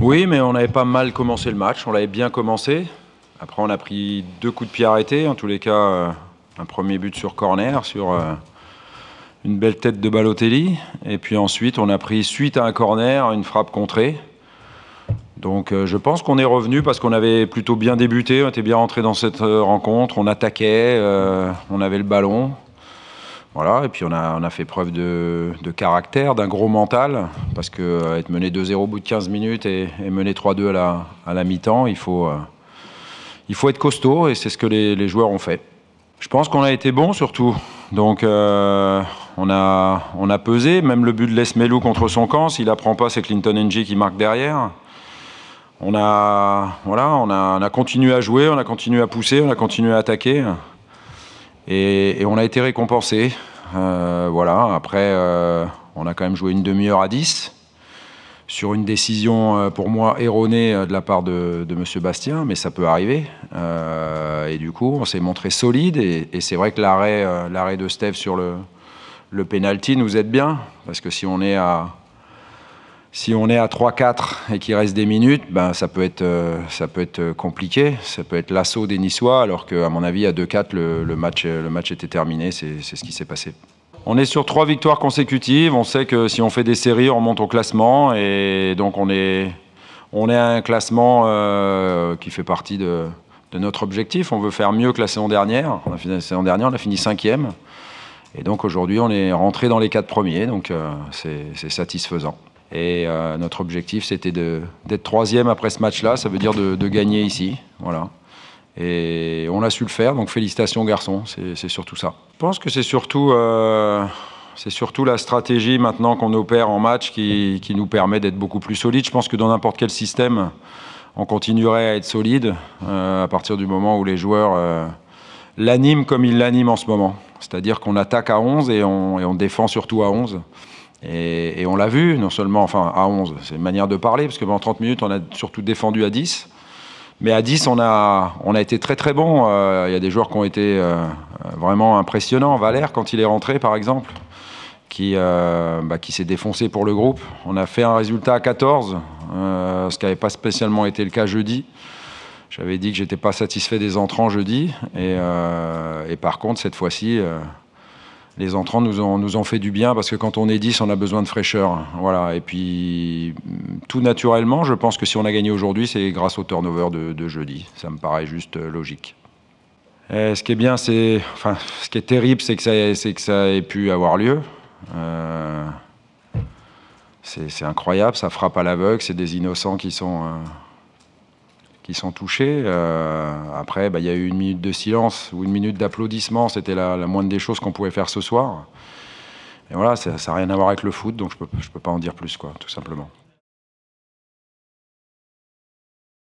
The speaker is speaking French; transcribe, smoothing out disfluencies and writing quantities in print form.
Oui, mais on n'avait pas mal commencé le match, on l'avait bien commencé. Après, on a pris 2 coups de pied arrêtés, en tous les cas, un premier but sur corner, sur une belle tête de Balotelli. Et puis ensuite, on a pris, suite à un corner, une frappe contrée. Donc je pense qu'on est revenu parce qu'on avait plutôt bien débuté, on était bien rentré dans cette rencontre, on attaquait, on avait le ballon. Voilà, et puis on a fait preuve de caractère, d'un gros mental, parce que être mené 2-0 au bout de 15 minutes et mené 3-2 à la mi-temps, il faut être costaud, et c'est ce que les joueurs ont fait. Je pense qu'on a été bon surtout, donc on a pesé, même le but de Lesmelou contre son camp, s'il apprend pas, c'est Clinton Ng qui marque derrière. On a continué à jouer, on a continué à pousser, on a continué à attaquer, et on a été récompensé. Voilà. Après, on a quand même joué une demi-heure à 10 sur une décision pour moi erronée de la part de Monsieur Bastien, mais ça peut arriver. Et du coup, on s'est montré solide, et c'est vrai que l'arrêt de Steph sur le penalty nous aide bien, parce que si on est à 3-4 et qu'il reste des minutes, ben ça peut être compliqué. Ça peut être l'assaut des Niçois, alors qu'à mon avis, à 2-4, le match était terminé. C'est ce qui s'est passé. On est sur 3 victoires consécutives. On sait que si on fait des séries, on monte au classement. Et donc, on est à un classement qui fait partie de notre objectif. On veut faire mieux que la saison dernière. La saison dernière, on a fini 5e. Et donc, aujourd'hui, on est rentré dans les 4 premiers. Donc, c'est satisfaisant. Et notre objectif, c'était d'être 3e après ce match-là. Ça veut dire de gagner ici. Voilà. Et on a su le faire, donc félicitations garçons, c'est surtout ça. Je pense que c'est surtout la stratégie maintenant qu'on opère en match qui nous permet d'être beaucoup plus solide. Je pense que dans n'importe quel système, on continuerait à être solide à partir du moment où les joueurs l'animent comme ils l'animent en ce moment. C'est-à-dire qu'on attaque à 11 et on défend surtout à 11. Et on l'a vu, non seulement à 11, c'est une manière de parler, parce que pendant 30 minutes, on a surtout défendu à 10. Mais à 10, on a été très très bon. Il y a des joueurs qui ont été vraiment impressionnants. Valère, quand il est rentré, par exemple, qui s'est défoncé pour le groupe. On a fait un résultat à 14, ce qui n'avait pas spécialement été le cas jeudi. J'avais dit que j'étais pas satisfait des entrants jeudi. Et par contre, cette fois-ci, les entrants nous ont fait du bien, parce que quand on est 10, on a besoin de fraîcheur. Voilà. Et puis, tout naturellement, je pense que si on a gagné aujourd'hui, c'est grâce au turnover de jeudi. Ça me paraît juste logique. Et ce qui est bien, ce qui est terrible, c'est que ça ait pu avoir lieu. C'est incroyable, ça frappe à l'aveugle, c'est des innocents qui sont touchés. Après, il y a eu 1 minute de silence ou 1 minute d'applaudissement. C'était la moindre des choses qu'on pouvait faire ce soir. Et voilà, ça n'a rien à voir avec le foot, donc je peux pas en dire plus, quoi, tout simplement.